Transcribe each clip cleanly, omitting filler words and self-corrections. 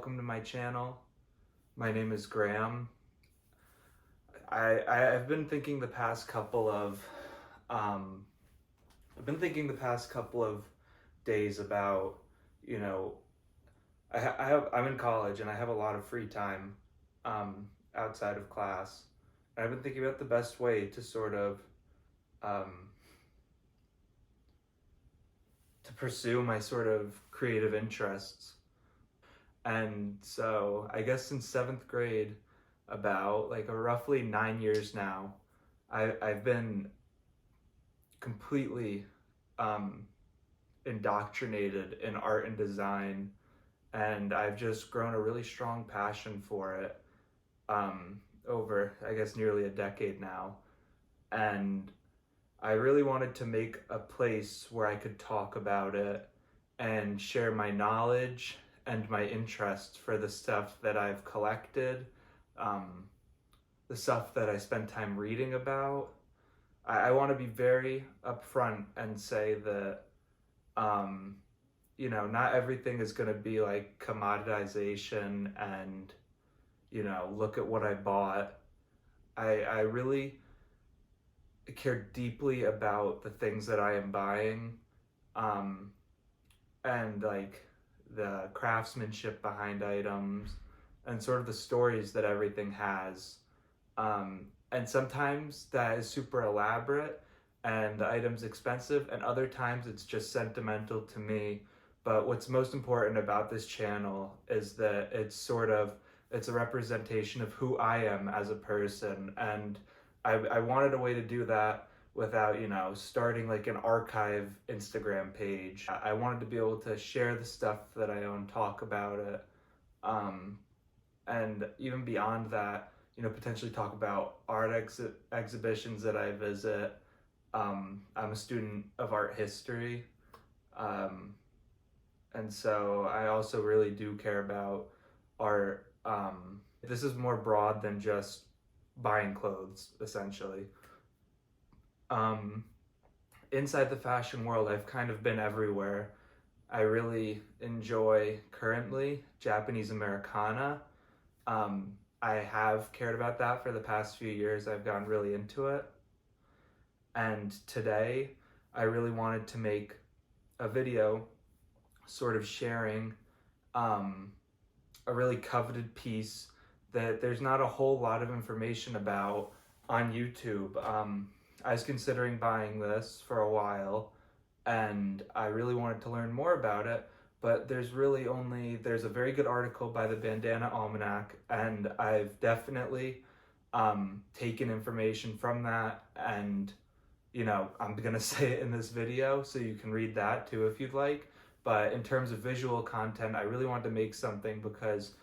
welcome to my channel. My name is Graham. I've been thinking the past couple of days about, I'm in college and I have a lot of free time outside of class. And I've been thinking about the best way to sort of to pursue my sort of creative interests. And so I guess since 7th grade, about like roughly 9 years now, I've been completely indoctrinated in art and design, and I've just grown a really strong passion for it over, I guess, nearly a decade now. And I really wanted to make a place where I could talk about it and share my knowledge and my interest for the stuff that I've collected, the stuff that I spend time reading about. I want to be very upfront and say that, not everything is going to be like commoditization and, look at what I bought. I really care deeply about the things that I am buying, and like the craftsmanship behind items and sort of the stories that everything has. And sometimes that is super elaborate and the item's expensive, and other times it's just sentimental to me. But what's most important about this channel is that it's a representation of who I am as a person. And I wanted a way to do that without, starting like an archive Instagram page. I wanted to be able to share the stuff that I own, talk about it, and even beyond that, potentially talk about art exhibitions that I visit. I'm a student of art history, and so I also really do care about art. This is more broad than just buying clothes, essentially. Inside the fashion world, I've kind of been everywhere. I really enjoy currently Japanese Americana. I have cared about that for the past few years. I've gotten really into it. And today, I really wanted to make a video sort of sharing a really coveted piece that there's not a whole lot of information about on YouTube. I was considering buying this for a while, and I really wanted to learn more about it, but there's a very good article by the Bandana Almanac, and I've definitely taken information from that, and I'm gonna say it in this video, so you can read that too if you'd like. But in terms of visual content, I really wanted to make something because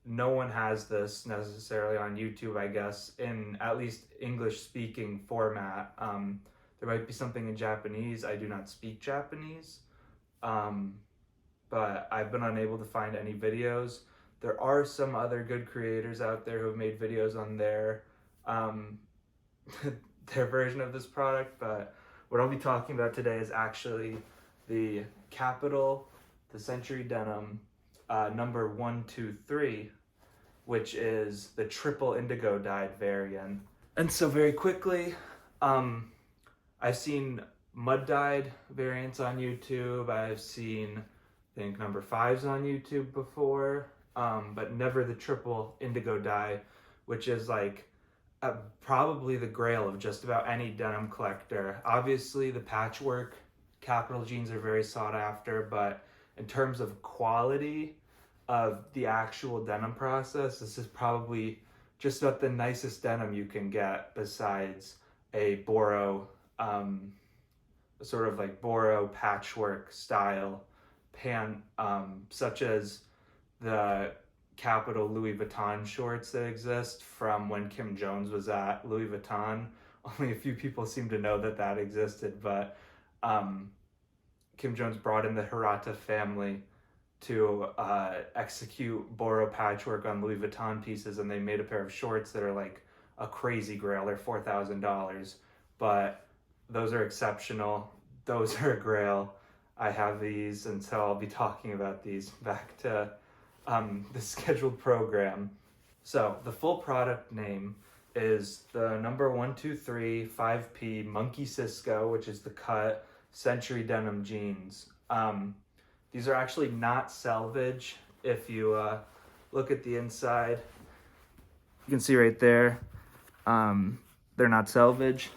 no one has this necessarily on YouTube, I guess, in at least English-speaking format. There might be something in Japanese. I do not speak Japanese, but I've been unable to find any videos. There are some other good creators out there who have made videos on their their version of this product, but what I'll be talking about today is actually the Kapital Century Denim number 123, which is the triple indigo dyed variant. And so very quickly, I've seen mud dyed variants on YouTube. I've seen, I think, number 5s on YouTube before, but never the triple indigo dye, which is like probably the grail of just about any denim collector. Obviously, the patchwork Kapital jeans are very sought after, but in terms of quality of the actual denim process, this is probably just about the nicest denim you can get besides a Boro, sort of like Boro patchwork style pant, such as the Kapital Louis Vuitton shorts that exist from when Kim Jones was at Louis Vuitton. Only a few people seem to know that existed, but Kim Jones brought in the Hirata family to execute Boro patchwork on Louis Vuitton pieces, and they made a pair of shorts that are like a crazy grail. They're $4,000, but those are exceptional. Those are a grail. I have these, and so I'll be talking about these. Back to the scheduled program. So the full product name is the number 123 5P Monkey Cisco, which is the cut Century Denim jeans. These are actually not selvage. If you look at the inside, you can see right there, they're not selvage.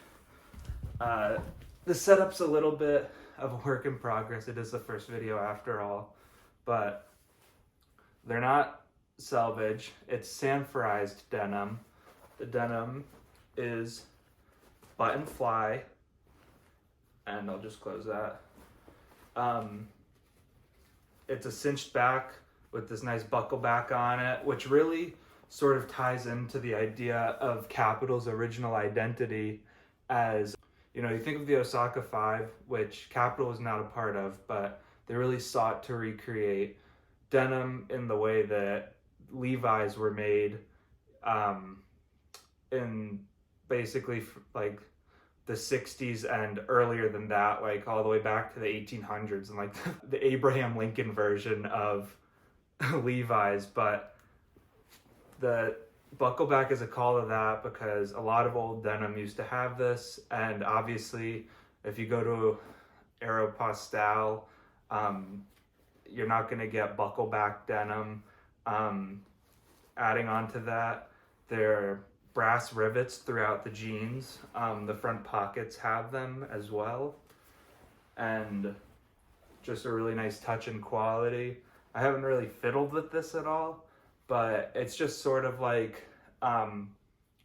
The setup's a little bit of a work in progress. It is the first video after all, but they're not selvage. It's sanforized denim. The denim is button fly, and I'll just close that. It's a cinched back with this nice buckle back on it, which really sort of ties into the idea of Kapital's original identity as, you know, you think of the Osaka 5, which Kapital is not a part of, but they really sought to recreate denim in the way that Levi's were made in basically like the 60s and earlier than that, like all the way back to the 1800s, and like the Abraham Lincoln version of Levi's. But the buckle back is a call to that because a lot of old denim used to have this, and obviously if you go to Aeropostale, you're not going to get buckle back denim. Adding on to that, there are brass rivets throughout the jeans. The front pockets have them as well, and just a really nice touch and quality. I haven't really fiddled with this at all, but it's just sort of like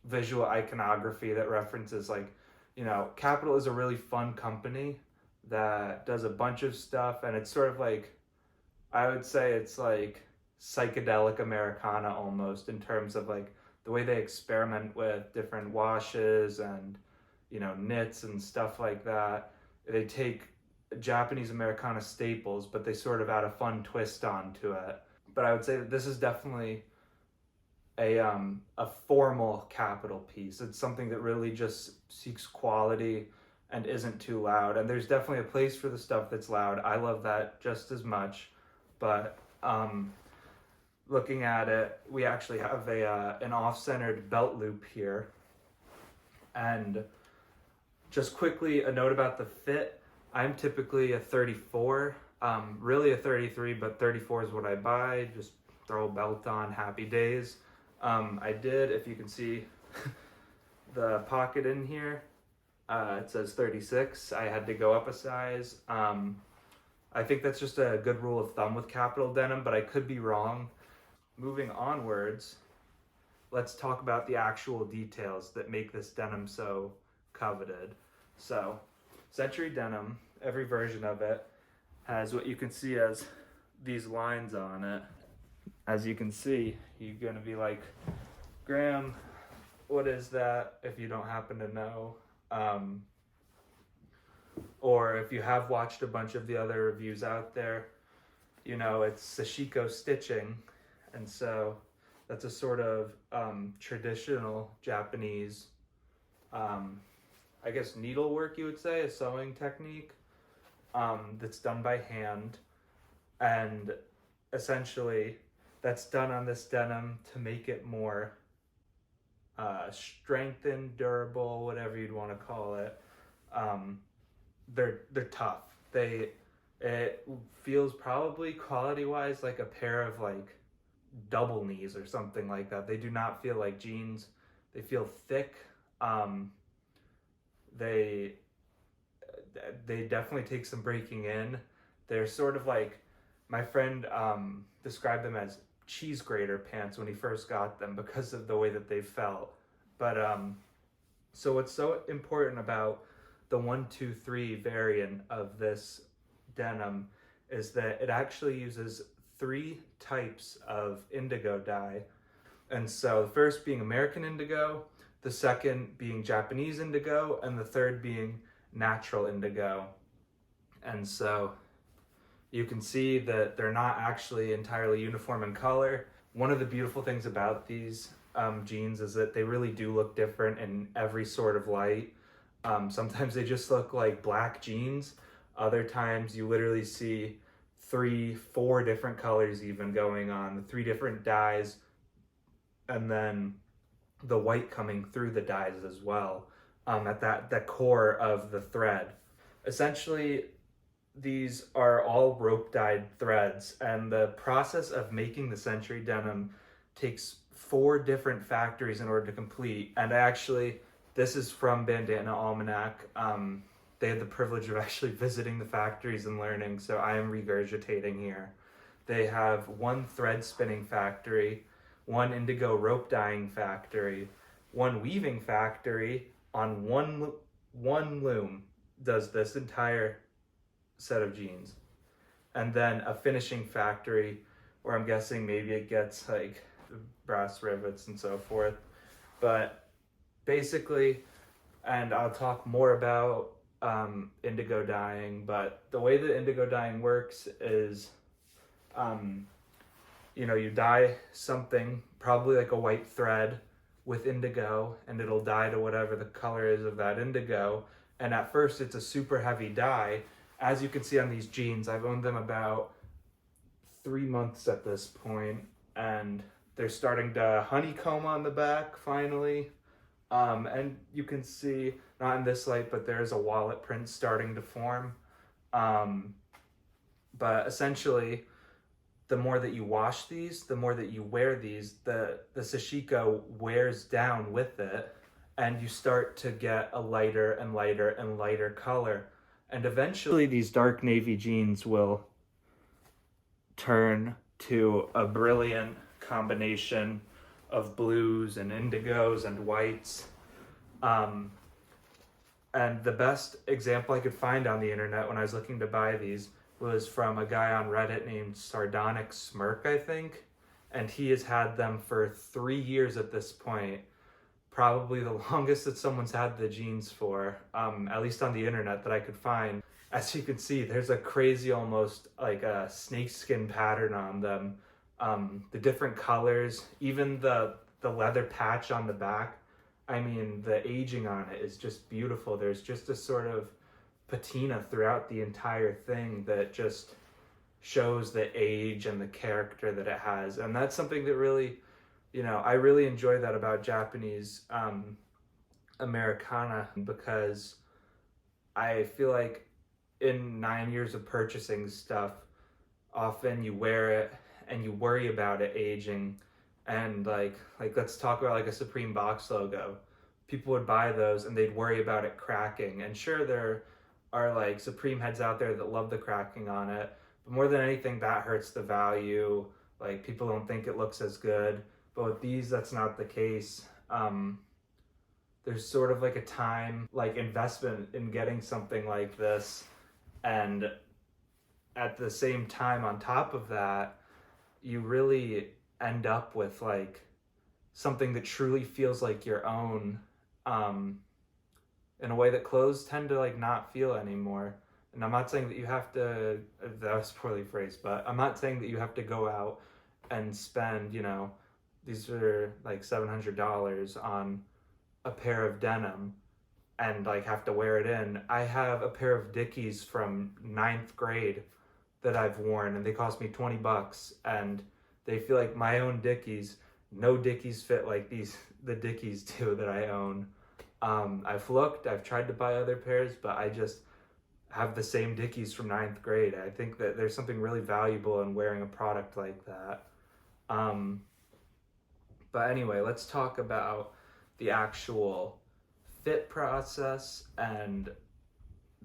visual iconography that references, like, you know, Kapital is a really fun company that does a bunch of stuff, and it's sort of like, I would say it's like psychedelic Americana almost, in terms of like the way they experiment with different washes and, you know, knits and stuff like that. They take Japanese Americana staples, but they sort of add a fun twist onto it. But I would say that this is definitely a formal Kapital piece. It's something that really just seeks quality and isn't too loud. And there's definitely a place for the stuff that's loud. I love that just as much. But looking at it, we actually have an off-centered belt loop here. And just quickly, a note about the fit. I'm typically a 34, really a 33, but 34 is what I buy. Just throw a belt on, happy days. I did, if you can see the pocket in here, it says 36. I had to go up a size. I think that's just a good rule of thumb with Kapital denim, but I could be wrong. Moving onwards, let's talk about the actual details that make this denim so coveted. So, Century Denim, every version of it, has what you can see as these lines on it. As you can see, you're gonna be like, Graham, what is that, if you don't happen to know? Or if you have watched a bunch of the other reviews out there, you know, it's sashiko stitching. And so that's a sort of traditional Japanese, I guess needlework, you would say, a sewing technique that's done by hand. And essentially that's done on this denim to make it more strengthened, durable, whatever you'd want to call it. They're tough. It feels probably quality-wise like a pair of like double knees or something like that. They do not feel like jeans. They feel thick. They definitely take some breaking in. They're sort of like, my friend described them as cheese grater pants when he first got them because of the way that they felt. But so what's so important about the 123 variant of this denim is that it actually uses 3 types of indigo dye. And so the first being American indigo, the second being Japanese indigo, and the third being natural indigo. And so you can see that they're not actually entirely uniform in color. One of the beautiful things about these jeans is that they really do look different in every sort of light. Sometimes they just look like black jeans. Other times you literally see 3, 4 different colors even going on, the 3 different dyes, and then the white coming through the dyes as well, at that core of the thread. Essentially, these are all rope dyed threads, and the process of making the Century Denim takes 4 different factories in order to complete. And actually, this is from Bandana Almanac. They had the privilege of actually visiting the factories and learning, so I am regurgitating here. They have 1 thread spinning factory, 1 indigo rope dyeing factory, 1 weaving factory on one loom does this entire set of jeans, and then a finishing factory where I'm guessing maybe it gets like brass rivets and so forth. But basically, and I'll talk more about indigo dyeing, but the way that indigo dyeing works is you dye something, probably like a white thread, with indigo, and it'll dye to whatever the color is of that indigo. And at first it's a super heavy dye. As you can see on these jeans, I've owned them about 3 months at this point, and they're starting to honeycomb on the back finally. And you can see, not in this light, but there's a wallet print starting to form. But essentially, the more that you wash these, the more that you wear these, the sashiko wears down with it, and you start to get a lighter and lighter and lighter color. And eventually these dark navy jeans will turn to a brilliant combination of blues and indigos and whites. And the best example I could find on the internet when I was looking to buy these was from a guy on Reddit named Sardonic Smirk, I think. And he has had them for 3 years at this point. Probably the longest that someone's had the jeans for, at least on the internet that I could find. As you can see, there's a crazy, almost like a snakeskin pattern on them. The different colors, even the leather patch on the back. I mean, the aging on it is just beautiful. There's just a sort of patina throughout the entire thing that just shows the age and the character that it has. And that's something that really, I really enjoy that about Japanese Americana, because I feel like in 9 years of purchasing stuff, often you wear it and you worry about it aging. And like let's talk about like a Supreme box logo. People would buy those and they'd worry about it cracking. And sure, there are like Supreme heads out there that love the cracking on it, but more than anything, that hurts the value. Like, people don't think it looks as good. But with these, that's not the case. There's sort of like a time, like, investment in getting something like this, and at the same time, on top of that, you really end up with like something that truly feels like your own, in a way that clothes tend to like not feel anymore. And I'm not saying that you have to, that was poorly phrased, but I'm not saying that you have to go out and spend, these are like $700 on a pair of denim and like have to wear it in. I have a pair of Dickies from 9th grade that I've worn, and they cost me $20, and they feel like my own Dickies. No Dickies fit like the Dickies do that I own. I've tried to buy other pairs, but I just have the same Dickies from 9th grade. I think that there's something really valuable in wearing a product like that. But anyway, let's talk about the actual fit process and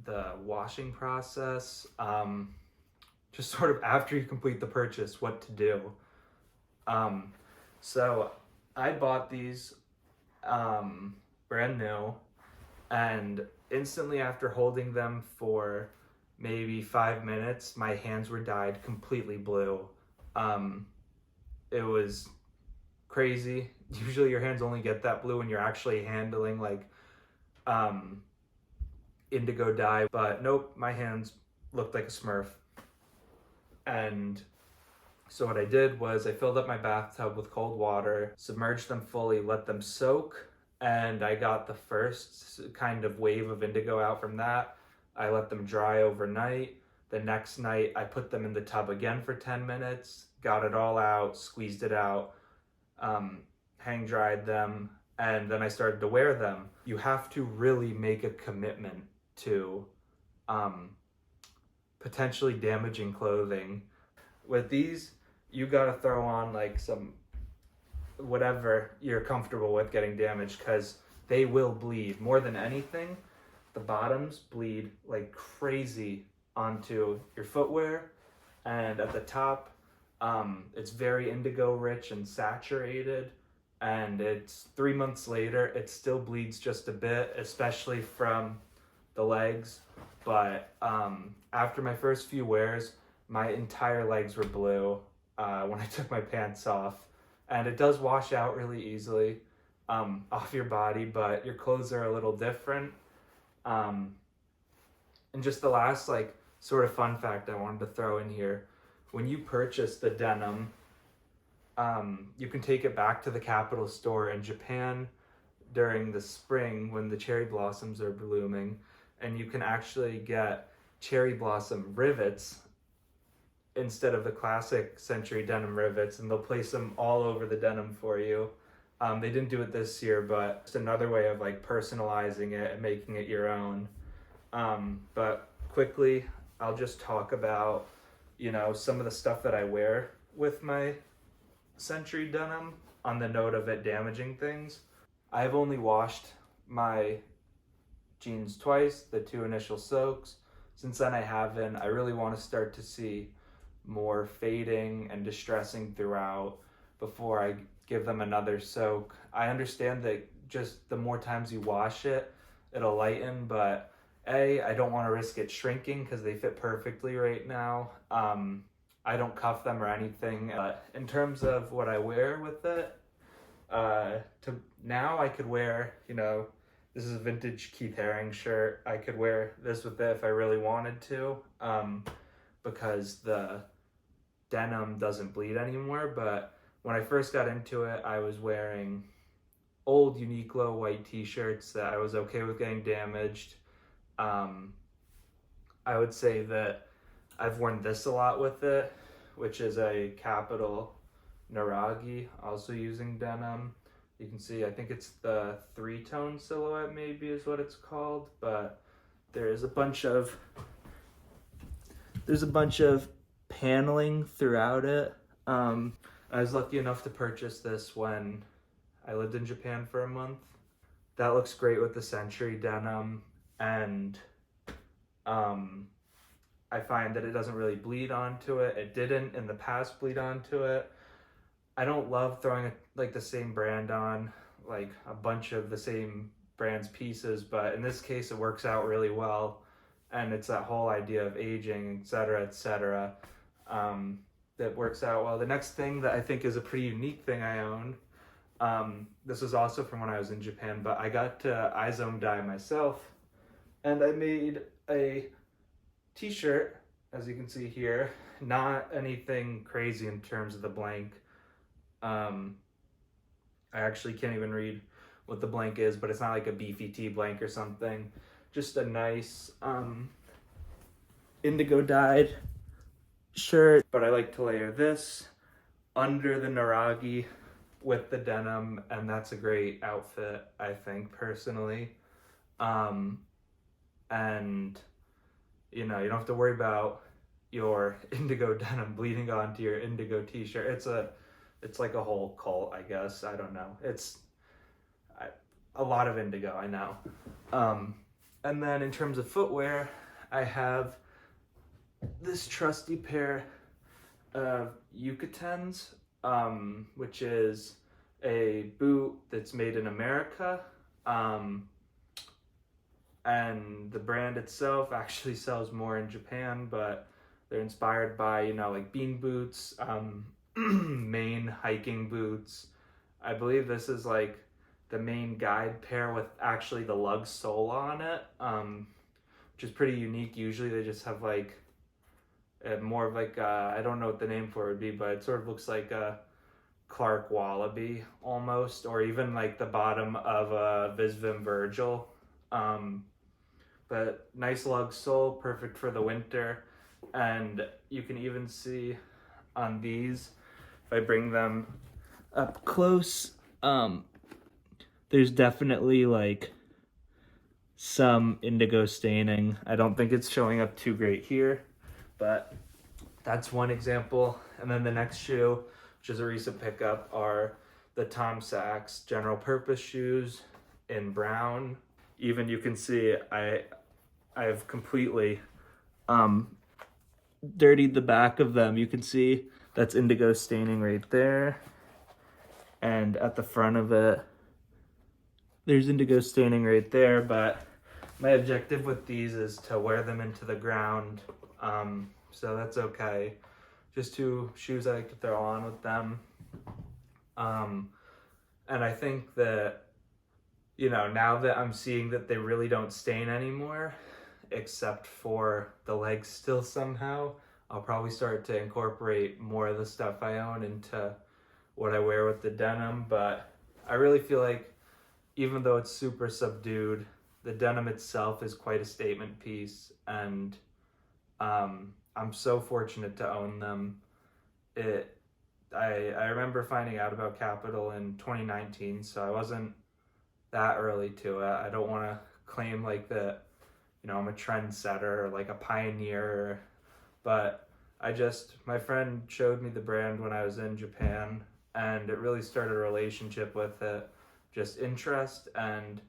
the washing process. Just sort of after you complete the purchase, what to do. So I bought these brand new, and instantly after holding them for maybe 5 minutes, my hands were dyed completely blue. It was crazy. Usually your hands only get that blue when you're actually handling like indigo dye, but nope, my hands looked like a Smurf. And so what I did was I filled up my bathtub with cold water, submerged them fully, let them soak, and I got the first kind of wave of indigo out from that. I let them dry overnight. The next night I put them in the tub again for 10 minutes, got it all out, squeezed it out, hang dried them, and then I started to wear them. You have to really make a commitment to potentially damaging clothing. With these, you gotta throw on like some whatever you're comfortable with getting damaged, because they will bleed. More than anything, the bottoms bleed like crazy onto your footwear, and at the top, it's very indigo rich and saturated, and it's 3 months later, it still bleeds just a bit, especially from the legs. But after my first few wears, my entire legs were blue when I took my pants off. And it does wash out really easily off your body, but your clothes are a little different. And just the last like sort of fun fact I wanted to throw in here, when you purchase the denim, you can take it back to the Kapital store in Japan during the spring when the cherry blossoms are blooming, and you can actually get cherry blossom rivets instead of the classic Century Denim rivets, and they'll place them all over the denim for you. They didn't do it this year, but it's another way of like personalizing it and making it your own. But quickly, I'll just talk about, you know, some of the stuff that I wear with my Century Denim on the note of it damaging things. I've only washed my jeans twice, the 2 initial soaks. Since then I haven't. I really want to start to see more fading and distressing throughout before I give them another soak. I understand that just the more times you wash it, it'll lighten, but I don't want to risk it shrinking because they fit perfectly right now. I don't cuff them or anything. In terms of what I wear with it, now I could wear, you know, this is a vintage Keith Haring shirt. I could wear this with it if I really wanted to, because the denim doesn't bleed anymore. But when I first got into it, I was wearing old Uniqlo white t-shirts that I was okay with getting damaged. I would say that I've worn this a lot with it, which is a Kapital Naragi, also using denim. You can see, I think it's the 3-tone silhouette maybe is what it's called, but there's a bunch of paneling throughout it. I was lucky enough to purchase this when I lived in Japan for a month. That looks great with the Century Denim, and I find that it doesn't really bleed onto it. It didn't in the past bleed onto it. I don't love throwing like the same brand on, like a bunch of the same brand's pieces, but in this case it works out really well, and it's that whole idea of aging, etc., that works out well. The next thing that I think is a pretty unique thing I own, this was also from when I was in Japan, but I got to iZone dye myself, and I made a t-shirt, as you can see here, not anything crazy in terms of the blank. I actually can't even read what the blank is, but it's not like a beefy tee blank or something. Just a nice indigo dyed shirt. But I like to layer this under the Naragi with the denim, and that's a great outfit, I think, personally. And you know, you don't have to worry about your indigo denim bleeding onto your indigo t-shirt. It's like a whole cult, I guess. I don't know. It's a lot of indigo, I know. And then in terms of footwear, I have this trusty pair of Yucatens, which is a boot that's made in America. And the brand itself actually sells more in Japan, but they're inspired by, you know, like bean boots, Maine hiking boots. I believe this is like the main guide pair with actually the lug sole on it, which is pretty unique. Usually they just have like more of like I don't know what the name for it would be, but it sort of looks like a Clark Wallaby almost, or even like the bottom of a Visvim Virgil. But nice lug sole, perfect for the winter. And you can even see on these, if I bring them up close, there's definitely like some indigo staining. I don't think it's showing up too great here, but that's one example. And then the next shoe, which is a recent pickup, are the Tom Sachs general purpose shoes in brown. Even you can see I've completely dirtied the back of them. You can see that's indigo staining right there. And at the front of it, there's indigo staining right there. But my objective with these is to wear them into the ground. So that's okay. Just two shoes I could throw on with them. And I think that, you know, now that I'm seeing that they really don't stain anymore, except for the legs still somehow, I'll probably start to incorporate more of the stuff I own into what I wear with the denim. But I really feel like even though it's super subdued, the denim itself is quite a statement piece, and I'm so fortunate to own them. I remember finding out about Kapital in 2019, so I wasn't that early to it. I don't want to claim like that, you know, I'm a trendsetter or like a pioneer, but my friend showed me the brand when I was in Japan, and it really started a relationship with it, just interest. And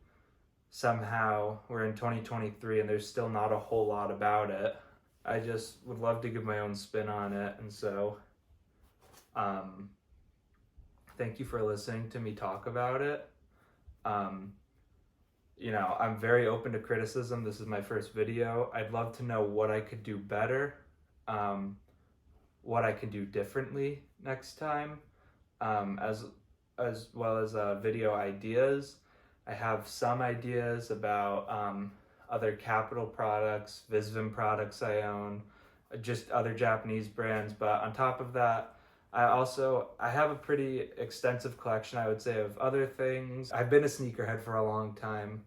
somehow we're in 2023 and there's still not a whole lot about it. I just would love to give my own spin on it. And so thank you for listening to me talk about it. You know, I'm very open to criticism. This is my first video. I'd love to know what I could do better, what I can do differently next time, as well as video ideas. I have some ideas about other Kapital products, Visvim products I own, just other Japanese brands. But on top of that, I have a pretty extensive collection, I would say, of other things. I've been a sneakerhead for a long time.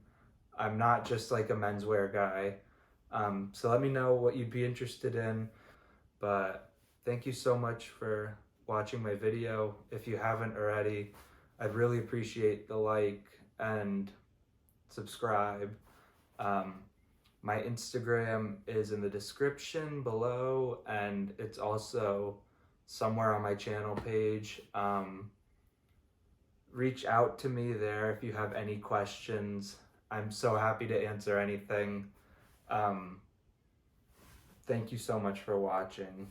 I'm not just like a menswear guy. So let me know what you'd be interested in. But thank you so much for watching my video. If you haven't already, I'd really appreciate the like and subscribe. My Instagram is in the description below, and it's also somewhere on my channel page. Reach out to me there if you have any questions. I'm so happy to answer anything. Thank you so much for watching.